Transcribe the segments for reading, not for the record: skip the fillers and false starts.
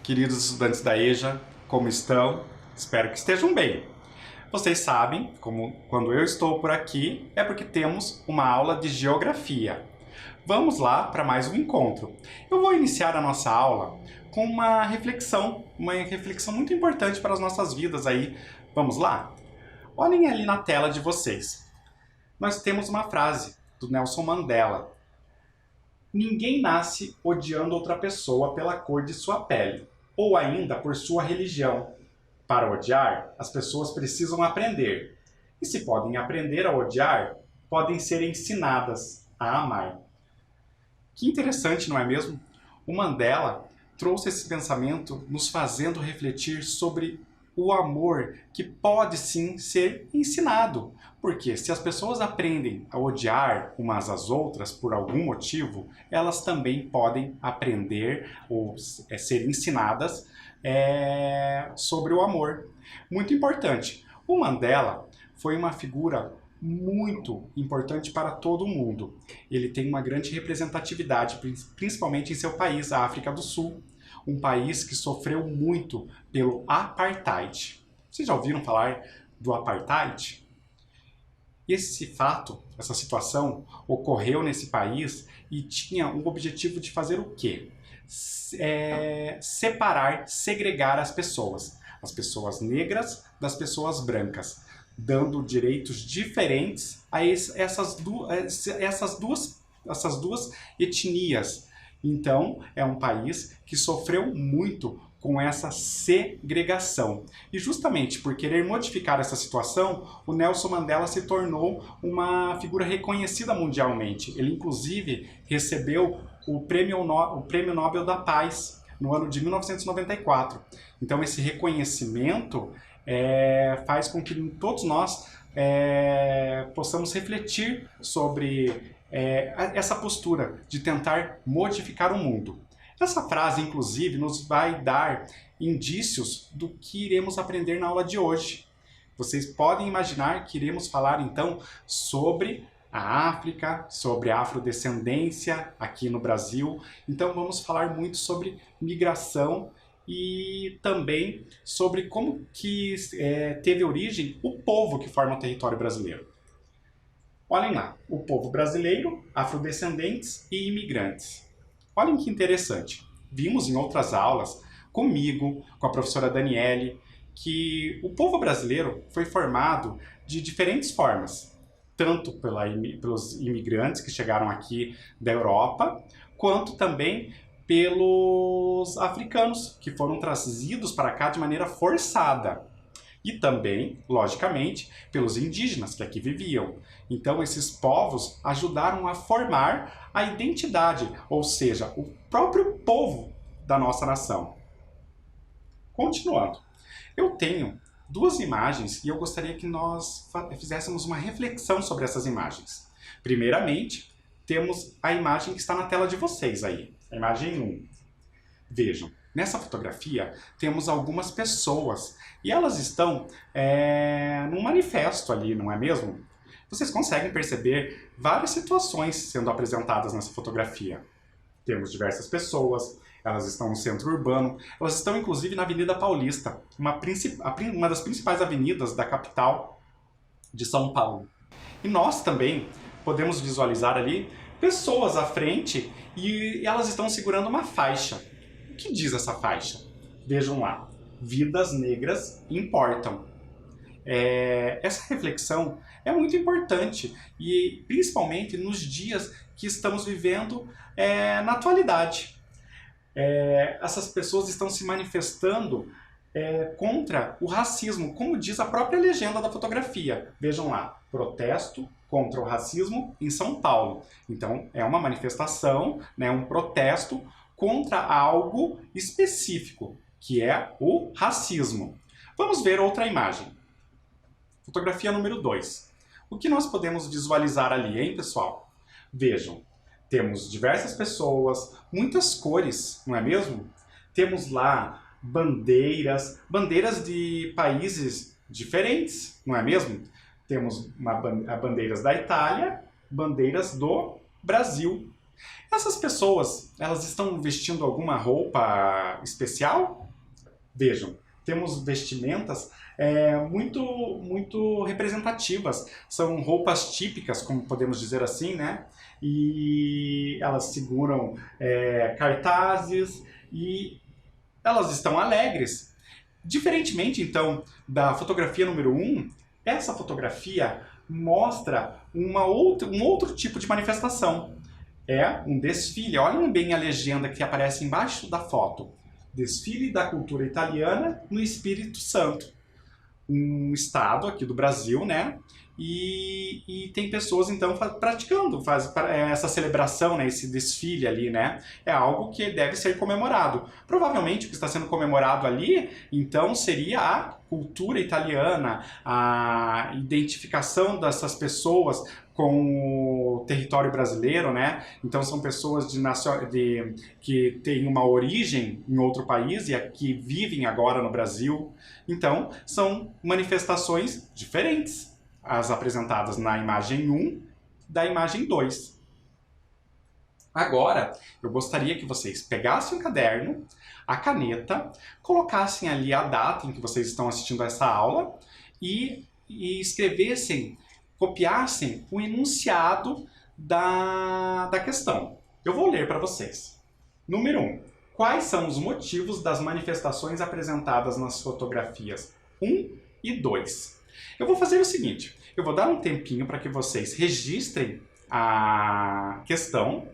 queridos estudantes da EJA, como estão? Espero que estejam bem. Vocês sabem, como quando eu estou por aqui, é porque temos uma aula de geografia. Vamos lá para mais um encontro. Eu vou iniciar a nossa aula com uma reflexão muito importante para as nossas vidas aí. Vamos lá? Olhem ali na tela de vocês. Nós temos uma frase do Nelson Mandela. Ninguém nasce odiando outra pessoa pela cor de sua pele, ou ainda por sua religião. Para odiar, as pessoas precisam aprender. E se podem aprender a odiar, podem ser ensinadas a amar. Que interessante, não é mesmo? O Mandela trouxe esse pensamento nos fazendo refletir sobre o amor que pode sim ser ensinado. Porque se as pessoas aprendem a odiar umas às outras por algum motivo, elas também podem aprender ou ser ensinadas sobre o amor. Muito importante. O Mandela foi uma figura muito importante para todo mundo. Ele tem uma grande representatividade, principalmente em seu país, a África do Sul. Um país que sofreu muito pelo apartheid. Vocês já ouviram falar do apartheid? Esse fato, essa situação, ocorreu nesse país e tinha o objetivo de fazer o quê? Separar, segregar as pessoas negras das pessoas brancas, dando direitos diferentes a essas duas etnias. Então, é um país que sofreu muito com essa segregação. E justamente por querer modificar essa situação, o Nelson Mandela se tornou uma figura reconhecida mundialmente. Ele, inclusive, recebeu o Prêmio Nobel da Paz no ano de 1994. Então, esse reconhecimento faz com que todos nós possamos refletir sobre essa postura de tentar modificar o mundo. Essa frase, inclusive, nos vai dar indícios do que iremos aprender na aula de hoje. Vocês podem imaginar que iremos falar, então, sobre a África, sobre a afrodescendência aqui no Brasil. Então, vamos falar muito sobre migração e também sobre como que teve origem o povo que forma o território brasileiro. Olhem lá, o povo brasileiro, afrodescendentes e imigrantes. Olhem que interessante. Vimos em outras aulas, comigo, com a professora Daniele, que o povo brasileiro foi formado de diferentes formas, tanto pelos imigrantes que chegaram aqui da Europa, quanto também pelos africanos, que foram trazidos para cá de maneira forçada. E também, logicamente, pelos indígenas que aqui viviam. Então, esses povos ajudaram a formar a identidade, ou seja, o próprio povo da nossa nação. Continuando, eu tenho duas imagens e eu gostaria que nós fizéssemos uma reflexão sobre essas imagens. Primeiramente, temos a imagem que está na tela de vocês aí, a imagem 1. Vejam. Nessa fotografia, temos algumas pessoas e elas estão num manifesto ali, não é mesmo? Vocês conseguem perceber várias situações sendo apresentadas nessa fotografia. Temos diversas pessoas, elas estão no centro urbano, elas estão inclusive na Avenida Paulista, uma das principais avenidas da capital de São Paulo. E nós também podemos visualizar ali pessoas à frente e elas estão segurando uma faixa. O que diz essa faixa? Vejam lá, vidas negras importam. Essa reflexão é muito importante e principalmente nos dias que estamos vivendo na atualidade. Essas pessoas estão se manifestando contra o racismo, como diz a própria legenda da fotografia. Vejam lá, protesto contra o racismo em São Paulo. Então é uma manifestação, né, um protesto contra algo específico, que é o racismo. Vamos ver outra imagem. Fotografia número 2. O que nós podemos visualizar ali, hein, pessoal? Vejam, temos diversas pessoas, muitas cores, não é mesmo? Temos lá bandeiras de países diferentes, não é mesmo? Temos bandeiras da Itália, bandeiras do Brasil. Essas pessoas, elas estão vestindo alguma roupa especial? Vejam, temos vestimentas muito representativas. São roupas típicas, como podemos dizer assim, né? E elas seguram cartazes e elas estão alegres. Diferentemente, então, da fotografia número 1, essa fotografia mostra um outro tipo de manifestação. É um desfile. Olhem bem a legenda que aparece embaixo da foto. Desfile da cultura italiana no Espírito Santo. Um estado aqui do Brasil, né? E tem pessoas, então, praticando essa celebração, né? Esse desfile ali, né? É algo que deve ser comemorado. Provavelmente o que está sendo comemorado ali, então, seria a cultura italiana, a identificação dessas pessoas com o território brasileiro, né? Então são pessoas que têm uma origem em outro país e que vivem agora no Brasil. Então são manifestações diferentes, as apresentadas na imagem 1 da imagem 2. Agora, eu gostaria que vocês pegassem um caderno, a caneta, colocassem ali a data em que vocês estão assistindo a essa aula e escrevessem, copiassem o enunciado da questão. Eu vou ler para vocês. Número 1. Quais são os motivos das manifestações apresentadas nas fotografias 1 e 2? Eu vou fazer o seguinte, eu vou dar um tempinho para que vocês registrem a questão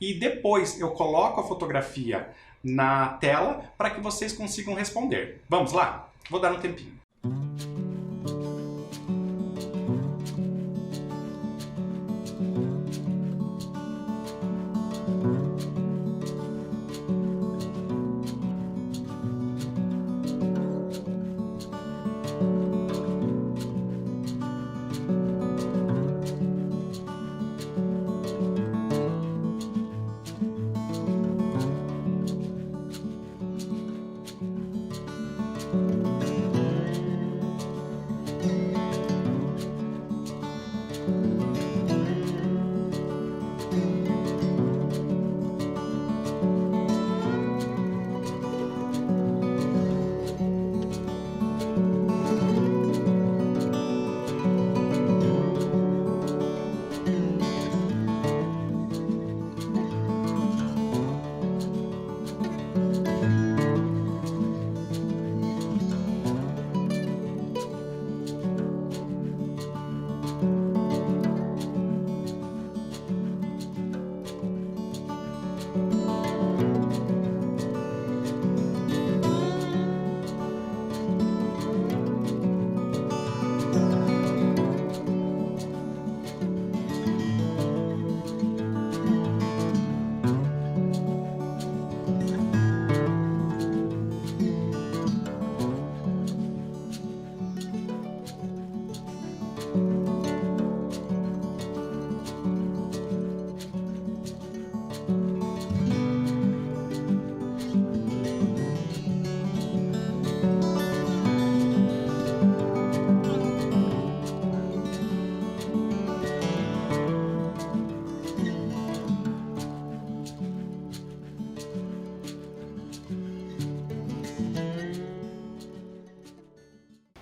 e depois eu coloco a fotografia na tela para que vocês consigam responder. Vamos lá? Vou dar um tempinho.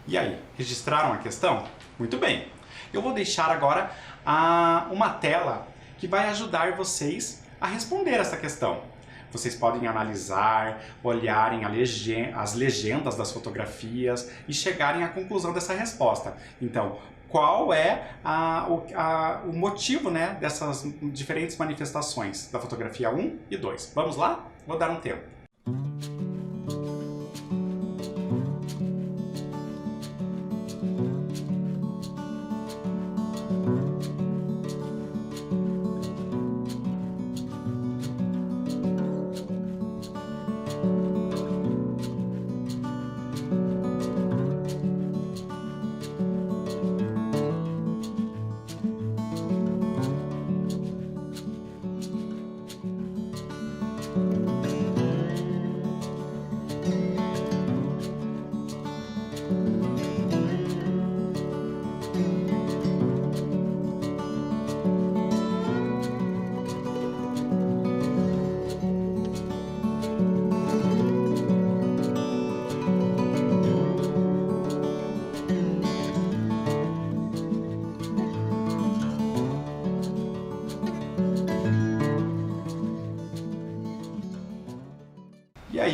E aí, registraram a questão? Muito bem. Eu vou deixar agora uma tela que vai ajudar vocês a responder essa questão. Vocês podem analisar, olharem as legendas das fotografias e chegarem à conclusão dessa resposta. Então, qual é o motivo, né, dessas diferentes manifestações da fotografia 1 e 2? Vamos lá? Vou dar um tempo.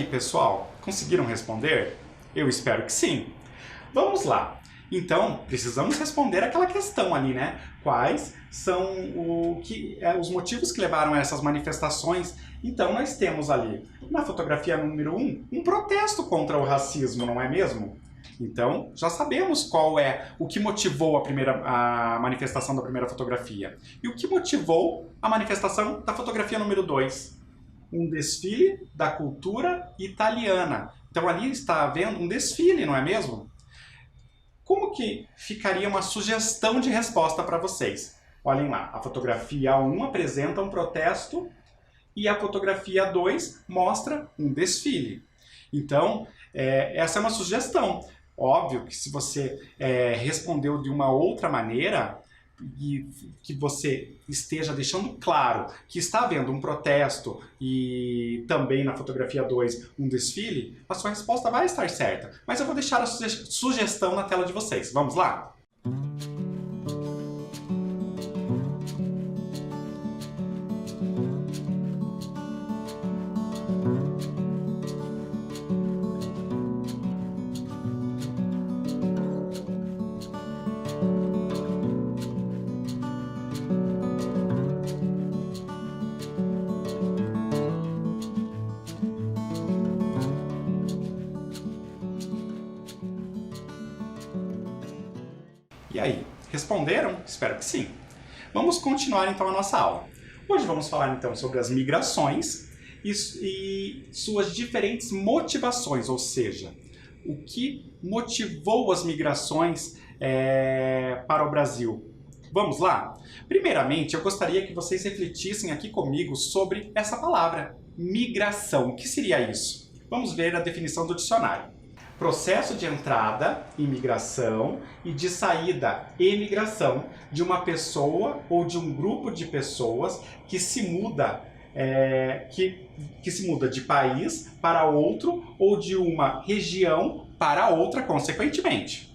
aí, pessoal, conseguiram responder? Eu espero que sim. Vamos lá. Então, precisamos responder aquela questão ali, né? Quais são os motivos que levaram a essas manifestações? Então, nós temos ali, na fotografia número 1, um protesto contra o racismo, não é mesmo? Então, já sabemos qual é o que motivou a manifestação da primeira fotografia. E o que motivou a manifestação da fotografia número 2? Um desfile da cultura italiana. Então, ali está havendo um desfile, não é mesmo? Como que ficaria uma sugestão de resposta para vocês? Olhem lá, a fotografia 1 apresenta um protesto e a fotografia 2 mostra um desfile. Então, essa é uma sugestão. Óbvio que se você respondeu de uma outra maneira e que você esteja deixando claro que está havendo um protesto e também na fotografia 2 um desfile, a sua resposta vai estar certa. Mas eu vou deixar a sugestão na tela de vocês. Vamos lá? E aí, responderam? Espero que sim. Vamos continuar então a nossa aula. Hoje vamos falar então sobre as migrações e suas diferentes motivações, ou seja, o que motivou as migrações para o Brasil. Vamos lá? Primeiramente, eu gostaria que vocês refletissem aqui comigo sobre essa palavra, migração. O que seria isso? Vamos ver a definição do dicionário. Processo de entrada, imigração, e de saída, emigração, de uma pessoa ou de um grupo de pessoas que se muda, que se muda de país para outro ou de uma região para outra, consequentemente.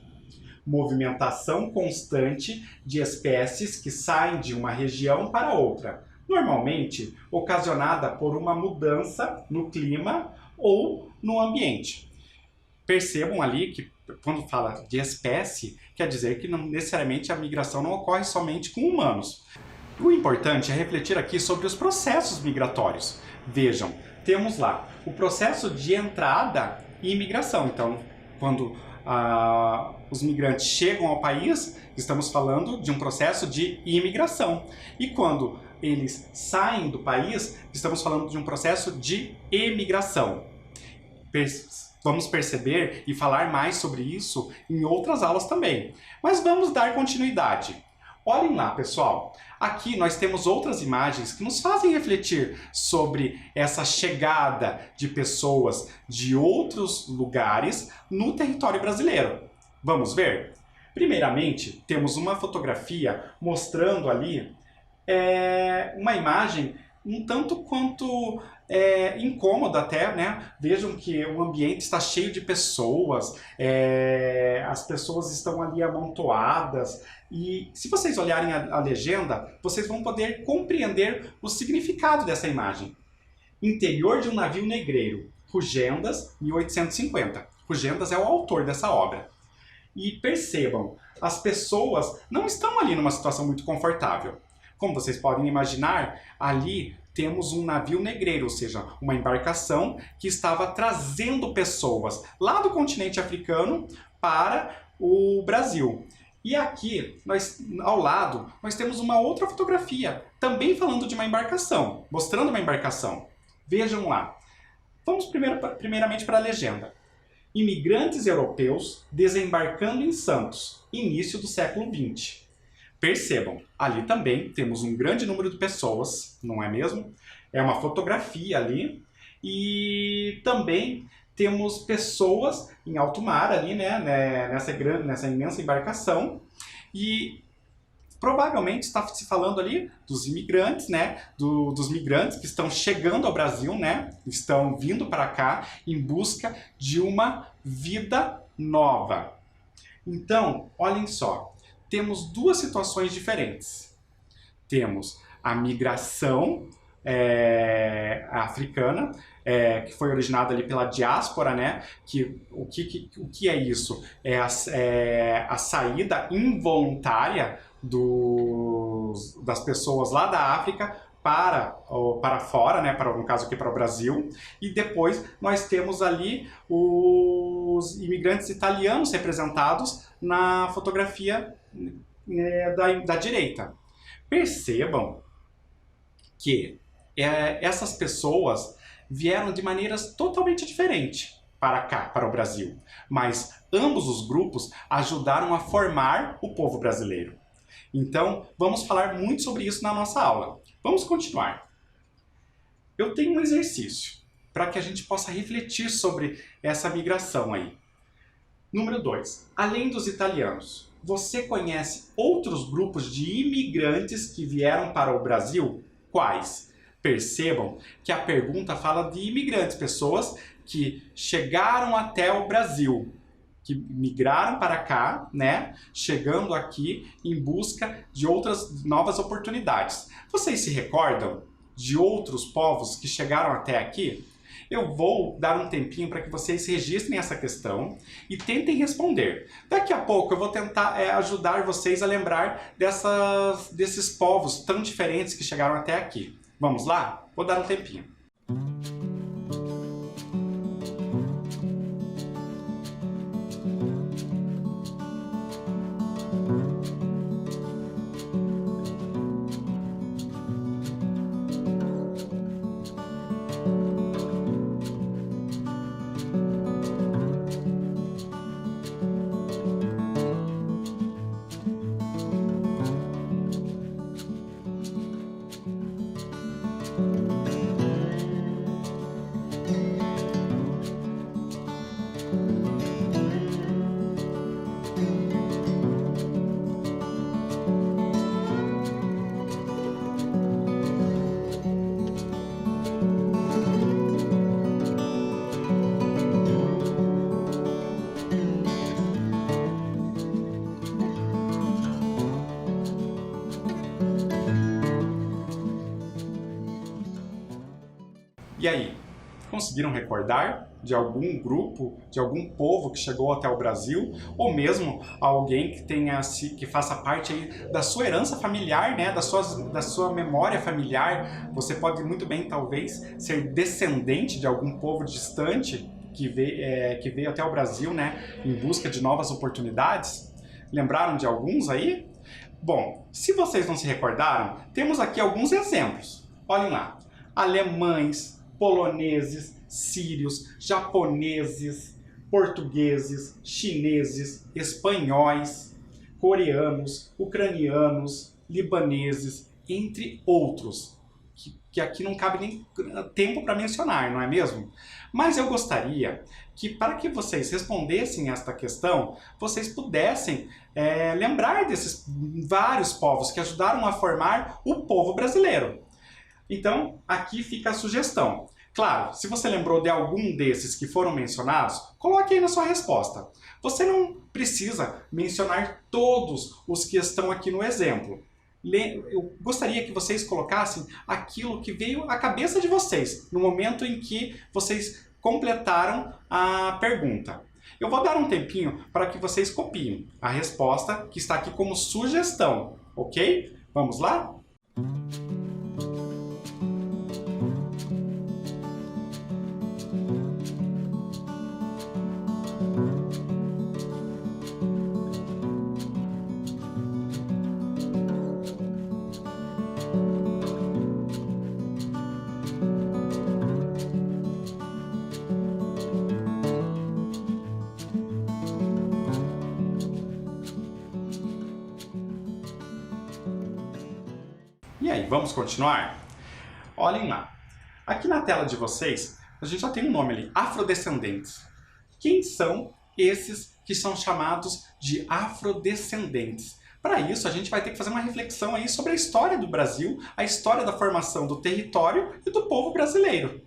Movimentação constante de espécies que saem de uma região para outra, normalmente ocasionada por uma mudança no clima ou no ambiente. Percebam ali que quando fala de espécie, quer dizer que não necessariamente a migração não ocorre somente com humanos. O importante é refletir aqui sobre os processos migratórios. Vejam, temos lá o processo de entrada e imigração. Então, quando os migrantes chegam ao país, estamos falando de um processo de imigração. E quando eles saem do país, estamos falando de um processo de emigração. Vamos perceber e falar mais sobre isso em outras aulas também. Mas vamos dar continuidade. Olhem lá, pessoal. Aqui nós temos outras imagens que nos fazem refletir sobre essa chegada de pessoas de outros lugares no território brasileiro. Vamos ver? Primeiramente, temos uma fotografia mostrando ali uma imagem um tanto quanto incômoda até, né? Vejam que o ambiente está cheio de pessoas, as pessoas estão ali amontoadas, e se vocês olharem a legenda, vocês vão poder compreender o significado dessa imagem. Interior de um navio negreiro, Rugendas, 1850. Rugendas é o autor dessa obra. E percebam, as pessoas não estão ali numa situação muito confortável. Como vocês podem imaginar, ali temos um navio negreiro, ou seja, uma embarcação que estava trazendo pessoas lá do continente africano para o Brasil. E aqui, ao lado, nós temos uma outra fotografia, também falando de uma embarcação, mostrando uma embarcação. Vejam lá. Vamos primeiramente para a legenda. Imigrantes europeus desembarcando em Santos, início do século XX. Percebam, ali também temos um grande número de pessoas, não é mesmo? É uma fotografia ali. E também temos pessoas em alto mar ali, né, nessa imensa embarcação. E provavelmente está se falando ali dos imigrantes, né, dos migrantes que estão chegando ao Brasil, né, estão vindo para cá em busca de uma vida nova. Então, olhem só. Temos duas situações diferentes. Temos a migração africana, que foi originada ali pela diáspora, né? O que é isso? A saída involuntária das pessoas lá da África para fora, né, no caso aqui para o Brasil, e depois nós temos ali os imigrantes italianos representados na fotografia da direita. Percebam que essas pessoas vieram de maneiras totalmente diferentes para cá, para o Brasil, mas ambos os grupos ajudaram a formar o povo brasileiro. Então, vamos falar muito sobre isso na nossa aula. Vamos continuar. Eu tenho um exercício para que a gente possa refletir sobre essa migração aí. Número 2. Além dos italianos, você conhece outros grupos de imigrantes que vieram para o Brasil? Quais? Percebam que a pergunta fala de imigrantes, pessoas que chegaram até o Brasil, que migraram para cá, né, chegando aqui em busca de outras novas oportunidades. Vocês se recordam de outros povos que chegaram até aqui? Eu vou dar um tempinho para que vocês registrem essa questão e tentem responder. Daqui a pouco eu vou tentar ajudar vocês a lembrar desses povos tão diferentes que chegaram até aqui. Vamos lá? Vou dar um tempinho. E aí, conseguiram recordar de algum grupo, de algum povo que chegou até o Brasil, ou mesmo alguém que faça parte aí da sua herança familiar, né, da sua memória familiar? Você pode muito bem, talvez, ser descendente de algum povo distante que veio até o Brasil, né, em busca de novas oportunidades. Lembraram de alguns aí? Bom, se vocês não se recordaram, temos aqui alguns exemplos. Olhem lá. Alemães, poloneses, sírios, japoneses, portugueses, chineses, espanhóis, coreanos, ucranianos, libaneses, entre outros, que aqui não cabe nem tempo para mencionar, não é mesmo? Mas eu gostaria que, para que vocês respondessem esta questão, vocês pudessem lembrar desses vários povos que ajudaram a formar o povo brasileiro. Então, aqui fica a sugestão. Claro, se você lembrou de algum desses que foram mencionados, coloque aí na sua resposta. Você não precisa mencionar todos os que estão aqui no exemplo. Eu gostaria que vocês colocassem aquilo que veio à cabeça de vocês no momento em que vocês completaram a pergunta. Eu vou dar um tempinho para que vocês copiem a resposta que está aqui como sugestão, ok? Vamos lá? E aí, vamos continuar? Olhem lá. Aqui na tela de vocês, a gente já tem um nome ali, afrodescendentes. Quem são esses que são chamados de afrodescendentes? Para isso, a gente vai ter que fazer uma reflexão aí sobre a história do Brasil, a história da formação do território e do povo brasileiro.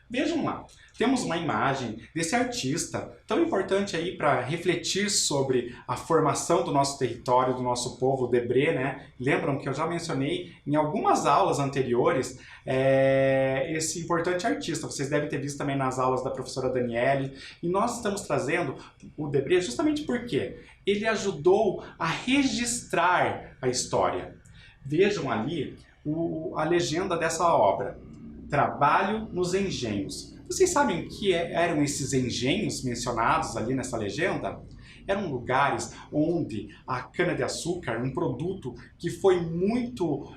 Vejam lá. temos uma imagem desse artista tão importante aí para refletir sobre a formação do nosso território, do nosso povo, o Debré, né? Lembram que eu já mencionei em algumas aulas anteriores esse importante artista. Vocês devem ter visto também nas aulas da professora Daniele. E nós estamos trazendo o Debré justamente porque ele ajudou a registrar a história. Vejam ali a legenda dessa obra. Trabalho nos engenhos. Vocês sabem o que eram esses engenhos mencionados ali nessa legenda? Eram lugares onde a cana-de-açúcar, um produto que foi muito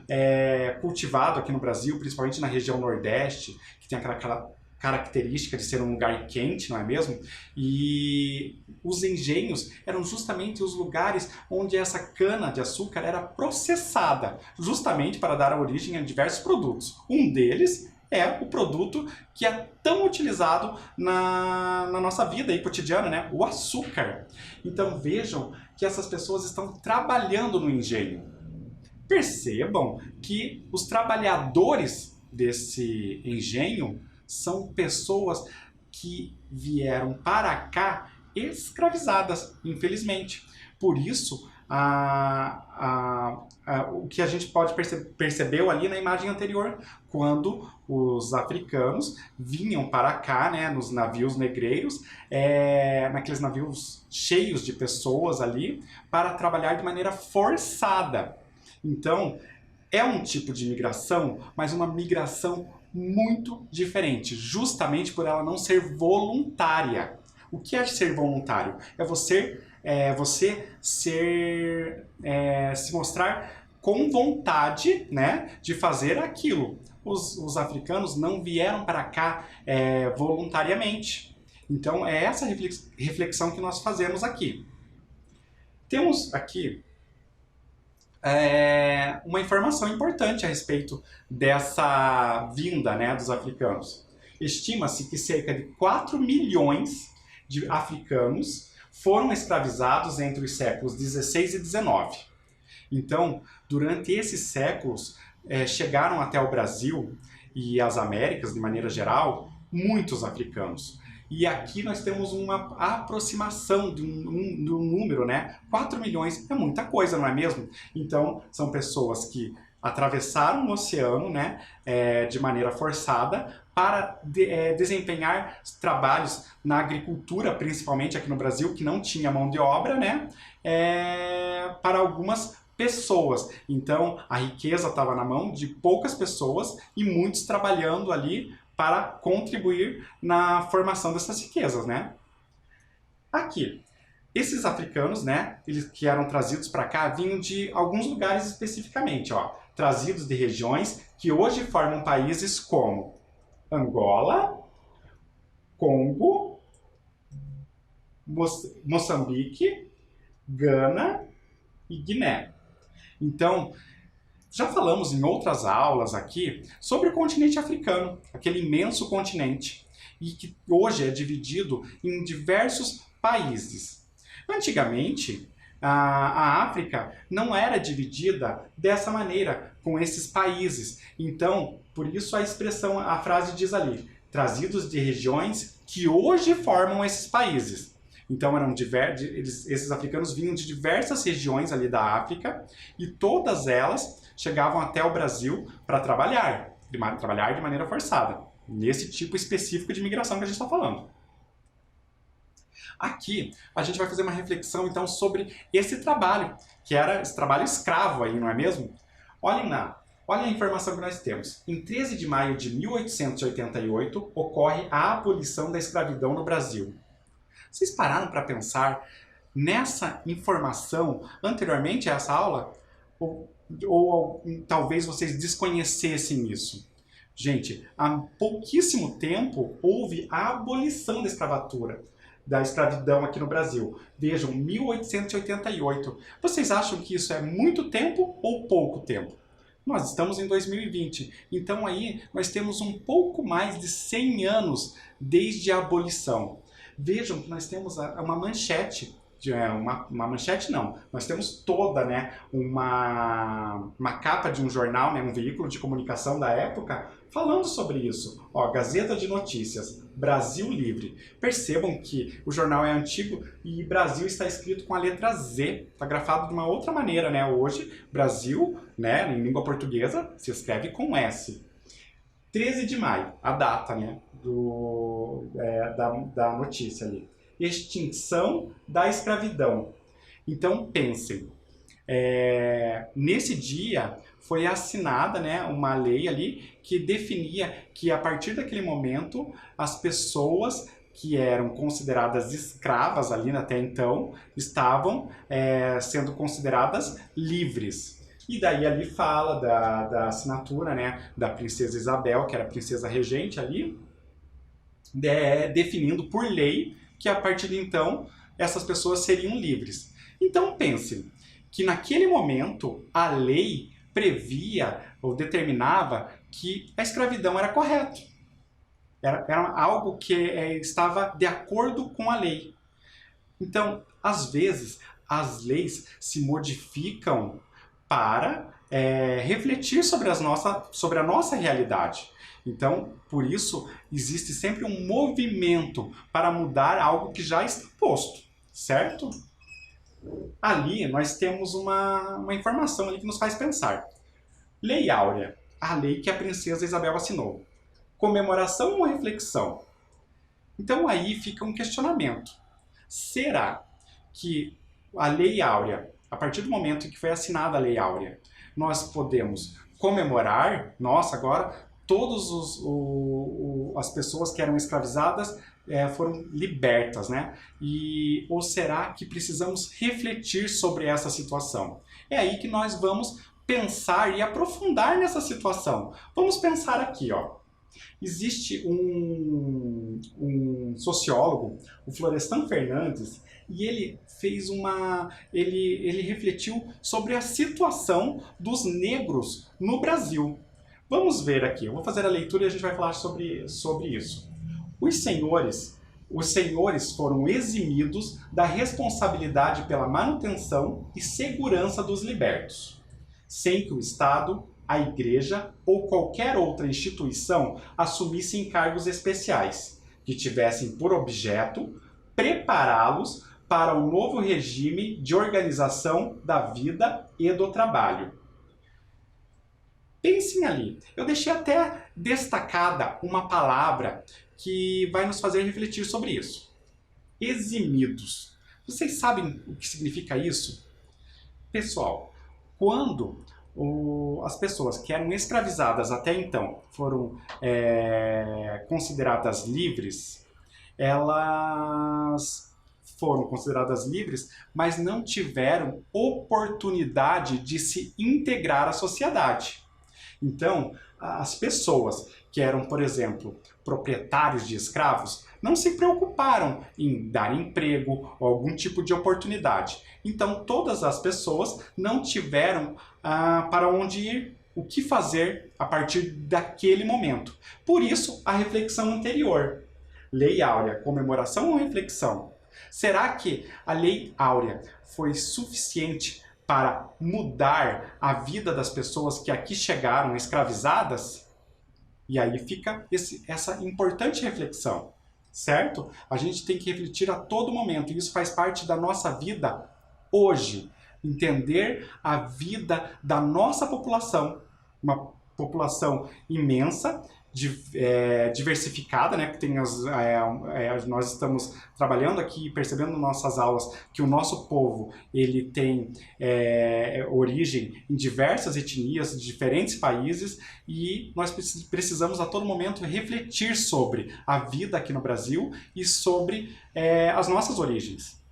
cultivado aqui no Brasil, principalmente na região Nordeste, que tem aquela característica de ser um lugar quente, não é mesmo? E os engenhos eram justamente os lugares onde essa cana-de-açúcar era processada, justamente para dar origem a diversos produtos. Um deles é o produto que é tão utilizado na nossa vida aí cotidiana, né? O açúcar. Então vejam que essas pessoas estão trabalhando no engenho. Percebam que os trabalhadores desse engenho são pessoas que vieram para cá escravizadas, infelizmente. Por isso, o que a gente pode percebeu ali na imagem anterior, quando os africanos vinham para cá, né, nos navios negreiros, naqueles navios cheios de pessoas ali, para trabalhar de maneira forçada. Então, é um tipo de migração, mas uma migração muito diferente, justamente por ela não ser voluntária. O que é ser voluntário? É você se mostrar com vontade, né, de fazer aquilo. Os africanos não vieram para cá voluntariamente. Então é essa reflexão que nós fazemos aqui. Temos aqui uma informação importante a respeito dessa vinda, né, dos africanos. Estima-se que cerca de 4 milhões de africanos foram escravizados entre os séculos 16 e 19. Então, durante esses séculos, chegaram até o Brasil e as Américas, de maneira geral, muitos africanos. E aqui nós temos uma aproximação de um número, né? 4 milhões é muita coisa, não é mesmo? Então, são pessoas que atravessaram o oceano, né, de maneira forçada para desempenhar trabalhos na agricultura, principalmente aqui no Brasil, que não tinha mão de obra, né, para algumas pessoas. Então, a riqueza estava na mão de poucas pessoas e muitos trabalhando ali para contribuir na formação dessas riquezas, né? Aqui, esses africanos, né, eles que eram trazidos para cá, vinham de alguns lugares especificamente, ó, trazidos de regiões que hoje formam países como Angola, Congo, Moçambique, Gana e Guiné. Então, já falamos em outras aulas aqui sobre o continente africano, aquele imenso continente, e que hoje é dividido em diversos países. Antigamente, a África não era dividida dessa maneira, com esses países. Então, por isso a frase diz ali, trazidos de regiões que hoje formam esses países. Então, esses africanos vinham de diversas regiões ali da África e todas elas chegavam até o Brasil para trabalhar de maneira forçada, nesse tipo específico de imigração que a gente está falando. Aqui, a gente vai fazer uma reflexão, então, sobre esse trabalho, que era esse trabalho escravo aí, não é mesmo? Olha a informação que nós temos. Em 13 de maio de 1888, ocorre a abolição da escravidão no Brasil. Vocês pararam para pensar nessa informação anteriormente a essa aula? Ou talvez vocês desconhecessem isso? Gente, há pouquíssimo tempo houve a abolição da escravidão aqui no Brasil. Vejam, 1888. Vocês acham que isso é muito tempo ou pouco tempo? Nós estamos em 2020, então aí nós temos um pouco mais de 100 anos desde a abolição. Vejam que nós temos uma manchete uma manchete não, nós temos toda, né, uma capa de um jornal, né, um veículo de comunicação da época, falando sobre isso. Ó, Gazeta de Notícias, Brasil Livre. Percebam que o jornal é antigo e Brasil está escrito com a letra Z, está grafado de uma outra maneira, né? Hoje, Brasil, né, em língua portuguesa, se escreve com S. 13 de maio, a data, né, da notícia ali. Extinção da escravidão. Então, pensem, nesse dia foi assinada, né, uma lei ali que definia que a partir daquele momento as pessoas que eram consideradas escravas ali até então estavam sendo consideradas livres. E daí ali fala da assinatura, né, da princesa Isabel, que era a princesa regente ali, definindo por lei que a partir de então essas pessoas seriam livres. Então pense que naquele momento a lei previa ou determinava que a escravidão era correto. Era algo que estava de acordo com a lei. Então, às vezes, as leis se modificam para refletir sobre a nossa realidade. Então, por isso, existe sempre um movimento para mudar algo que já está posto, certo? Ali nós temos uma informação ali que nos faz pensar. Lei Áurea, a lei que a princesa Isabel assinou. Comemoração ou reflexão? Então aí fica um questionamento. Será que a Lei Áurea, a partir do momento em que foi assinada a Lei Áurea, nós podemos comemorar, nossa, agora todas as pessoas que eram escravizadas foram libertas, né? Ou será que precisamos refletir sobre essa situação? É aí que nós vamos pensar e aprofundar nessa situação. Vamos pensar aqui, ó. Existe um sociólogo, o Florestan Fernandes, e ele fez ele refletiu sobre a situação dos negros no Brasil. Vamos ver aqui, eu vou fazer a leitura e a gente vai falar sobre isso. Os senhores foram eximidos da responsabilidade pela manutenção e segurança dos libertos, sem que o Estado, a Igreja ou qualquer outra instituição assumissem cargos especiais, que tivessem por objeto prepará-los para o novo regime de organização da vida e do trabalho. Pensem ali, eu deixei até destacada uma palavra que vai nos fazer refletir sobre isso. Eximidos. Vocês sabem o que significa isso? Pessoal, quando as pessoas que eram escravizadas até então foram consideradas livres, elas foram consideradas livres, mas não tiveram oportunidade de se integrar à sociedade. Então, as pessoas que eram, por exemplo, proprietários de escravos, não se preocuparam em dar emprego ou algum tipo de oportunidade. Então, todas as pessoas não tiveram para onde ir, o que fazer a partir daquele momento. Por isso, a reflexão anterior. Lei Áurea, comemoração ou reflexão? Será que a Lei Áurea foi suficiente para mudar a vida das pessoas que aqui chegaram escravizadas? E aí fica essa importante reflexão, certo? A gente tem que refletir a todo momento, e isso faz parte da nossa vida hoje. Entender a vida da nossa população, uma população imensa, diversificada, né? Que tem nós estamos trabalhando aqui, percebendo nas nossas aulas que o nosso povo ele tem origem em diversas etnias de diferentes países, e nós precisamos a todo momento refletir sobre a vida aqui no Brasil e sobre as nossas origens.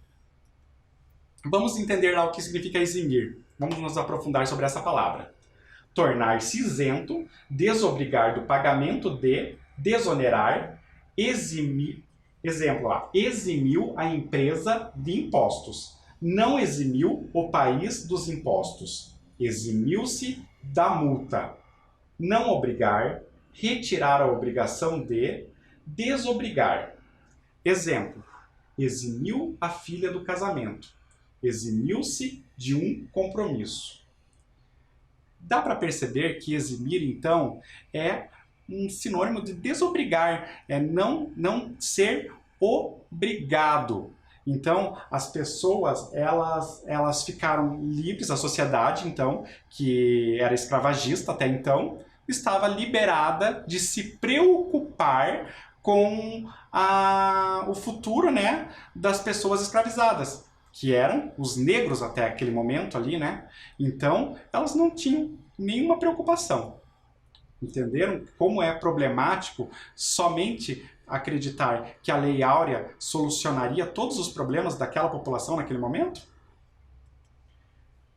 Vamos entender lá o que significa eximir. Vamos nos aprofundar sobre essa palavra. Tornar-se isento, desobrigar do pagamento de, desonerar, eximir. Exemplo lá, eximiu a empresa de impostos. Não eximiu o país dos impostos. Eximiu-se da multa. Não obrigar, retirar a obrigação de, desobrigar. Exemplo, eximiu a filha do casamento, eximiu-se de um compromisso. Dá para perceber que eximir, então, é um sinônimo de desobrigar, é não ser obrigado. Então, as pessoas, elas ficaram livres, a sociedade, então, que era escravagista até então, estava liberada de se preocupar com o futuro, né, das pessoas escravizadas, que eram os negros até aquele momento ali, né? Então, elas não tinham nenhuma preocupação. Entenderam como é problemático somente acreditar que a Lei Áurea solucionaria todos os problemas daquela população naquele momento?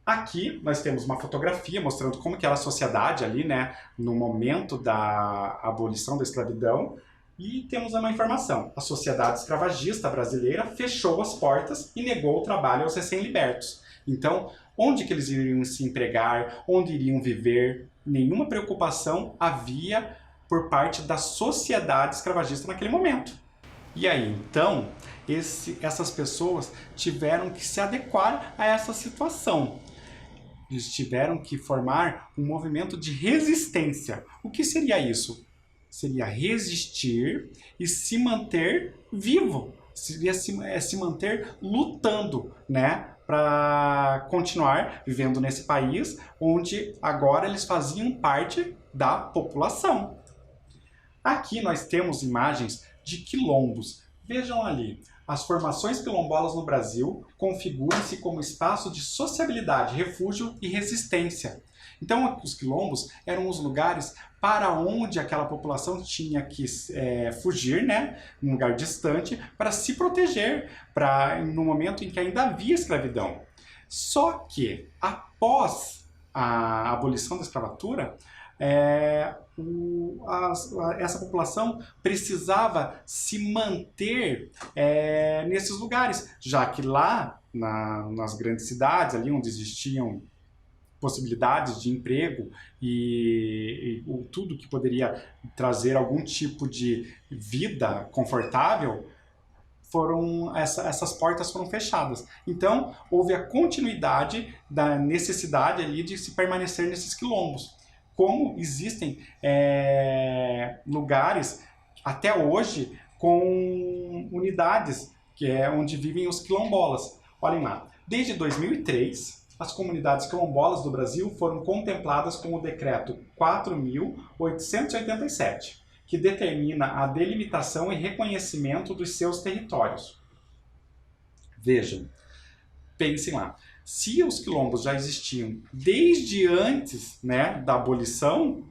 Aqui nós temos uma fotografia mostrando como que era a sociedade ali, né, no momento da abolição da escravidão, e temos uma informação. A sociedade escravagista brasileira fechou as portas e negou o trabalho aos recém-libertos. Então, onde que eles iriam se empregar, onde iriam viver? Nenhuma preocupação havia por parte da sociedade escravagista naquele momento. E aí, então, essas pessoas tiveram que se adequar a essa situação. Eles tiveram que formar um movimento de resistência. O que seria isso? Seria resistir e se manter vivo. Seria se manter lutando, né? Para continuar vivendo nesse país onde agora eles faziam parte da população. Aqui nós temos imagens de quilombos. Vejam ali, as formações quilombolas no Brasil configuram-se como espaço de sociabilidade, refúgio e resistência. Então, os quilombos eram os lugares para onde aquela população tinha que fugir, né, num lugar distante, para se proteger, no momento em que ainda havia escravidão. Só que, após a abolição da escravatura, essa população precisava se manter nesses lugares, já que lá, nas grandes cidades, ali onde existiam possibilidades de emprego e tudo que poderia trazer algum tipo de vida confortável, essas portas foram fechadas. Então, houve a continuidade da necessidade ali de se permanecer nesses quilombos. Como existem lugares, até hoje, com unidades, que é onde vivem os quilombolas. Olhem lá, desde 2003, as comunidades quilombolas do Brasil foram contempladas com o Decreto 4.887, que determina a delimitação e reconhecimento dos seus territórios. Vejam, pensem lá, se os quilombos já existiam desde antes, né, da abolição,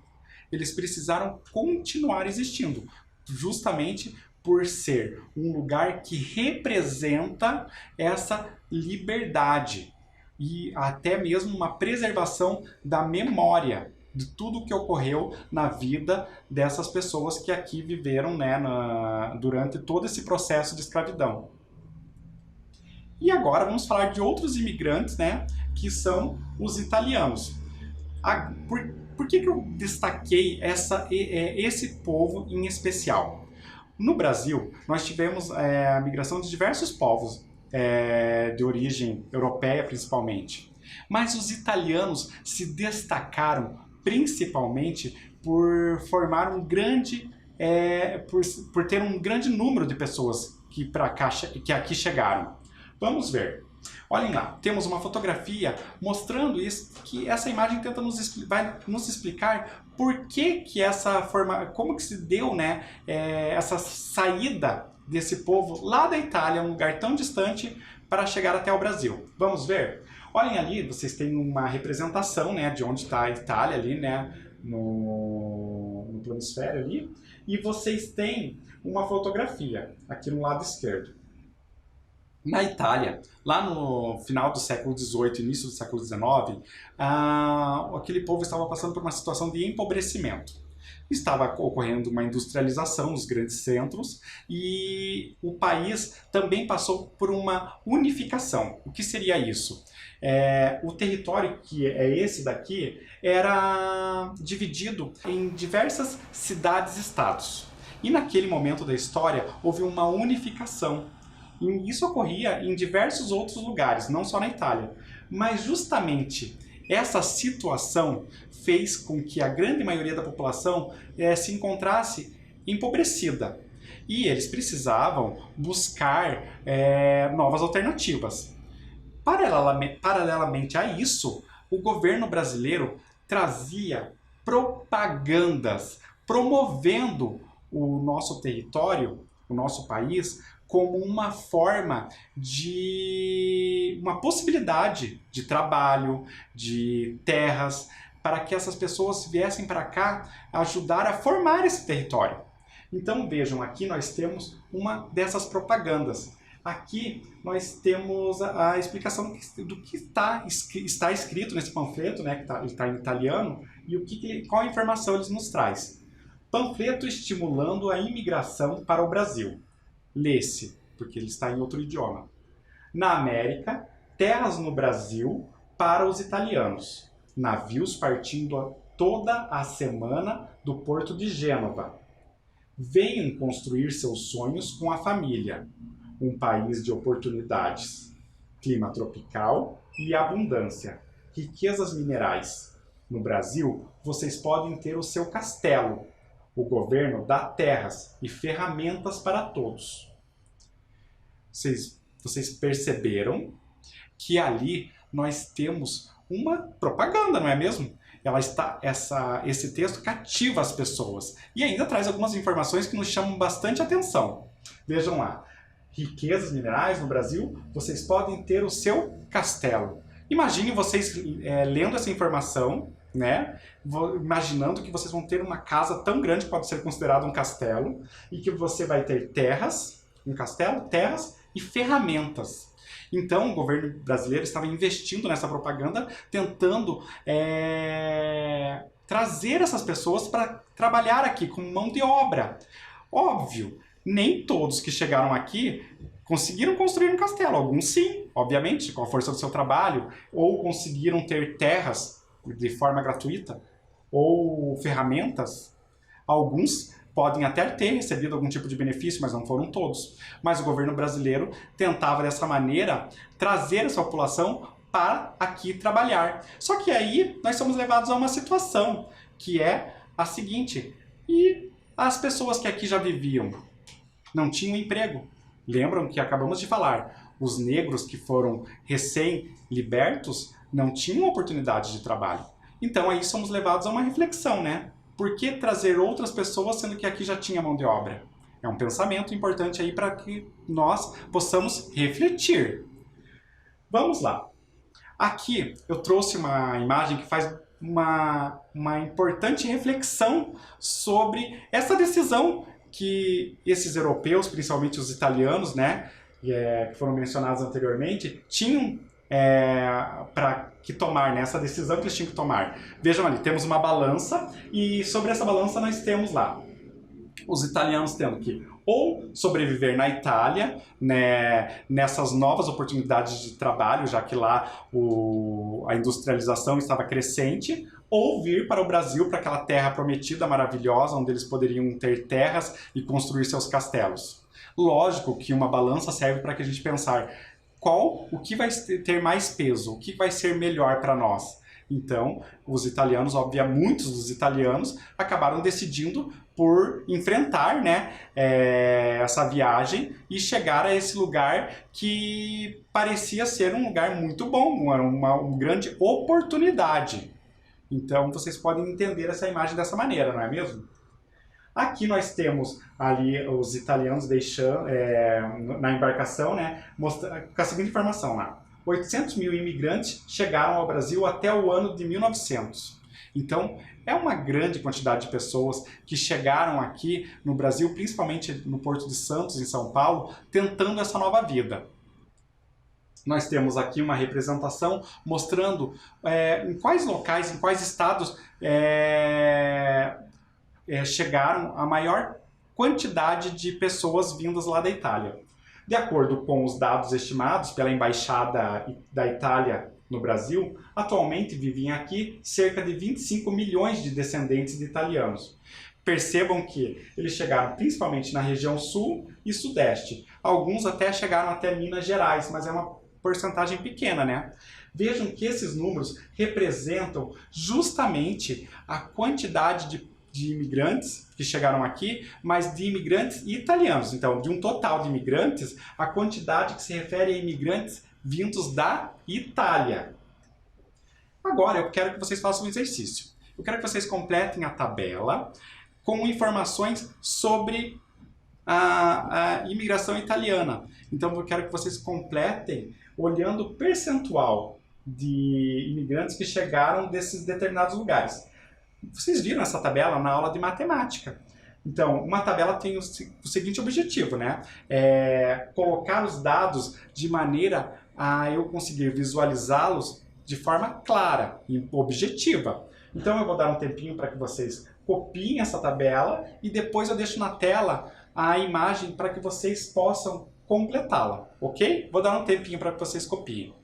eles precisaram continuar existindo, justamente por ser um lugar que representa essa liberdade e até mesmo uma preservação da memória de tudo que ocorreu na vida dessas pessoas que aqui viveram, né, durante todo esse processo de escravidão. E agora vamos falar de outros imigrantes, né, que são os italianos. Por que eu destaquei esse povo em especial? No Brasil, nós tivemos a migração de diversos povos, de origem europeia principalmente. Mas os italianos se destacaram principalmente por formar por ter um grande número de pessoas que aqui chegaram. Vamos ver. Olhem lá, temos uma fotografia mostrando isso, que essa imagem vai nos explicar por que como que se deu, né, essa saída desse povo lá da Itália, um lugar tão distante, para chegar até o Brasil. Vamos ver? Olhem ali, vocês têm uma representação, né, de onde está a Itália ali, né, no planisfério ali, e vocês têm uma fotografia aqui no lado esquerdo. Na Itália, lá no final do século XVIII, início do século XIX, aquele povo estava passando por uma situação de empobrecimento. Estava ocorrendo uma industrialização nos grandes centros e o país também passou por uma unificação. O que seria isso? O território, que é esse daqui, era dividido em diversas cidades-estados. E naquele momento da história houve uma unificação. E isso ocorria em diversos outros lugares, não só na Itália. Mas justamente essa situação fez com que a grande maioria da população se encontrasse empobrecida. E eles precisavam buscar novas alternativas. Paralelamente a isso, o governo brasileiro trazia propagandas promovendo o nosso território, o nosso país, como uma forma de uma possibilidade de trabalho, de terras, para que essas pessoas viessem para cá ajudar a formar esse território. Então vejam, aqui nós temos uma dessas propagandas. Aqui nós temos a explicação do que está escrito nesse panfleto, né, que está em italiano, e qual a informação ele nos traz. Panfleto estimulando a imigração para o Brasil. Lê-se, porque ele está em outro idioma. Na América, terras no Brasil para os italianos. Navios partindo toda a semana do porto de Gênova. Venham construir seus sonhos com a família. Um país de oportunidades. Clima tropical e abundância. Riquezas minerais. No Brasil, vocês podem ter o seu castelo. O governo dá terras e ferramentas para todos. Vocês perceberam que ali nós temos uma propaganda, não é mesmo? Esse texto cativa as pessoas e ainda traz algumas informações que nos chamam bastante atenção. Vejam lá, riquezas minerais no Brasil, vocês podem ter o seu castelo. Imagine vocês lendo essa informação, né? Imaginando que vocês vão ter uma casa tão grande que pode ser considerado um castelo e que você vai ter terras, um castelo, terras e ferramentas. Então o governo brasileiro estava investindo nessa propaganda, tentando trazer essas pessoas para trabalhar aqui com mão de obra. Óbvio, nem todos que chegaram aqui conseguiram construir um castelo. Alguns sim, obviamente, com a força do seu trabalho, ou conseguiram ter terras de forma gratuita, ou ferramentas. Alguns podem até ter recebido algum tipo de benefício, mas não foram todos. Mas o governo brasileiro tentava, dessa maneira, trazer essa população para aqui trabalhar. Só que aí nós somos levados a uma situação, que é a seguinte: e as pessoas que aqui já viviam não tinham emprego? Lembram que acabamos de falar, os negros que foram recém-libertos não tinham oportunidade de trabalho. Então aí somos levados a uma reflexão, né? Por que trazer outras pessoas sendo que aqui já tinha mão de obra? É um pensamento importante aí para que nós possamos refletir. Vamos lá. Aqui eu trouxe uma imagem que faz uma importante reflexão sobre essa decisão que esses europeus, principalmente os italianos, né, que foram mencionados anteriormente, tinham para tomar, nessa decisão que eles tinham que tomar. Vejam ali, temos uma balança e sobre essa balança nós temos lá os italianos tendo que ou sobreviver na Itália, né, nessas novas oportunidades de trabalho, já que lá a industrialização estava crescente, ou vir para o Brasil, para aquela terra prometida, maravilhosa, onde eles poderiam ter terras e construir seus castelos. Lógico que uma balança serve para que a gente pensar o que vai ter mais peso, o que vai ser melhor para nós. Então, os italianos, muitos dos italianos acabaram decidindo por enfrentar, né, essa viagem e chegar a esse lugar que parecia ser um lugar muito bom, era uma grande oportunidade. Então, vocês podem entender essa imagem dessa maneira, não é mesmo? Aqui nós temos ali os italianos deixando, na embarcação, né, com a seguinte informação lá. 800 mil imigrantes chegaram ao Brasil até o ano de 1900. Então, é uma grande quantidade de pessoas que chegaram aqui no Brasil, principalmente no Porto de Santos, em São Paulo, tentando essa nova vida. Nós temos aqui uma representação mostrando em quais locais, em quais estados chegaram a maior quantidade de pessoas vindas lá da Itália. De acordo com os dados estimados pela Embaixada da Itália no Brasil, atualmente vivem aqui cerca de 25 milhões de descendentes de italianos. Percebam que eles chegaram principalmente na região sul e sudeste, Alguns até chegaram até Minas Gerais, mas é uma porcentagem pequena, né? Vejam que esses números representam justamente a quantidade de imigrantes que chegaram aqui, mas de imigrantes italianos. Então, de um total de imigrantes, a quantidade que se refere a imigrantes vindos da Itália. Agora, eu quero que vocês façam um exercício. Eu quero que vocês completem a tabela com informações sobre a imigração italiana. Então, eu quero que vocês completem olhando o percentual de imigrantes que chegaram desses determinados lugares. Vocês viram essa tabela na aula de matemática. Então, uma tabela tem o seguinte objetivo, né? Colocar os dados de maneira a eu conseguir visualizá-los de forma clara e objetiva. Então, eu vou dar um tempinho para que vocês copiem essa tabela e depois eu deixo na tela a imagem para que vocês possam completá-la, ok? Vou dar um tempinho para que vocês copiem.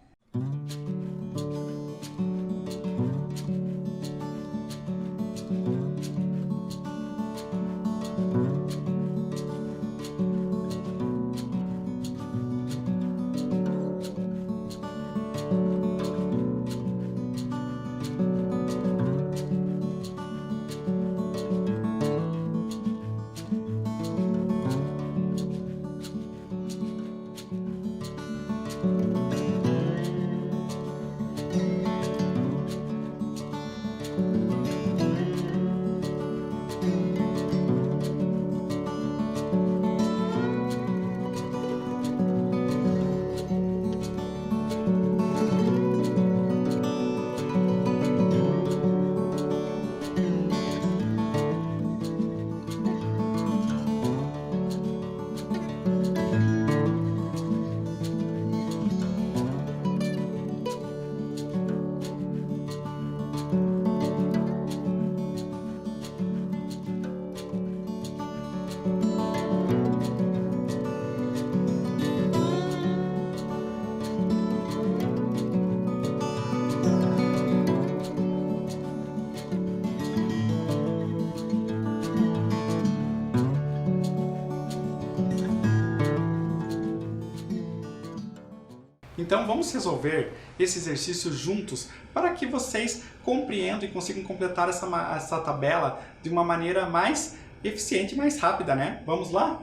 Então vamos resolver esse exercício juntos para que vocês compreendam e consigam completar essa tabela de uma maneira mais eficiente e mais rápida, né? Vamos lá?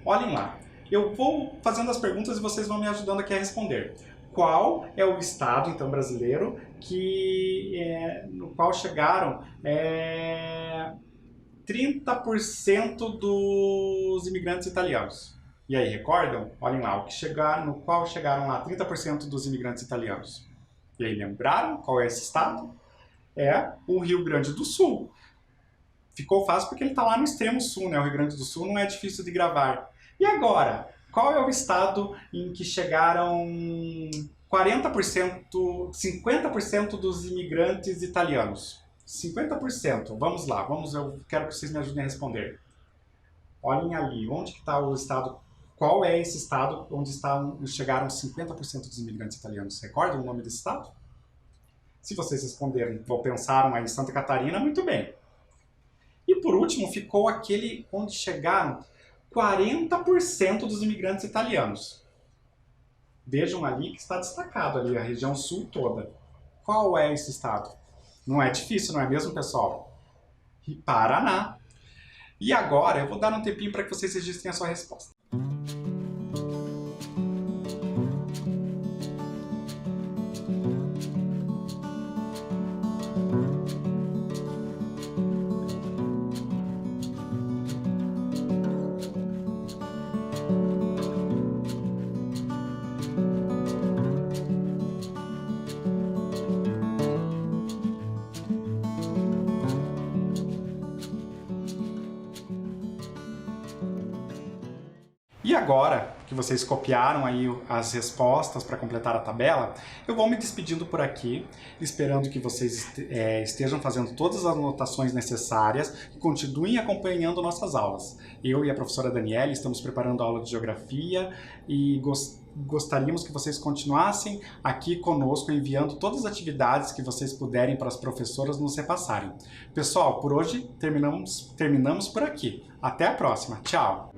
Olhem lá. Eu vou fazendo as perguntas e vocês vão me ajudando aqui a responder. Qual é o estado, então, brasileiro no qual chegaram 30% dos imigrantes italianos? E aí, recordam? Olhem lá, no qual chegaram lá 30% dos imigrantes italianos. E aí, lembraram qual é esse estado? É o Rio Grande do Sul. Ficou fácil porque ele está lá no extremo sul, né? O Rio Grande do Sul não é difícil de gravar. E agora, qual é o estado em que chegaram 50% dos imigrantes italianos? 50%. Vamos lá, eu quero que vocês me ajudem a responder. Olhem ali, onde que está o estado? Qual é esse estado onde chegaram 50% dos imigrantes italianos? Recordam o nome desse estado? Se vocês responderem ou pensaram aí em Santa Catarina, muito bem. E por último, ficou aquele onde chegaram 40% dos imigrantes italianos. Vejam ali que está destacado ali a região sul toda. Qual é esse estado? Não é difícil, não é mesmo, pessoal? Paraná. E agora eu vou dar um tempinho para que vocês registrem a sua resposta. E agora que vocês copiaram aí as respostas para completar a tabela, eu vou me despedindo por aqui, esperando que vocês estejam fazendo todas as anotações necessárias e continuem acompanhando nossas aulas. Eu e a professora Daniele estamos preparando a aula de Geografia e gostaríamos que vocês continuassem aqui conosco, enviando todas as atividades que vocês puderem para as professoras nos repassarem. Pessoal, por hoje terminamos por aqui. Até a próxima. Tchau!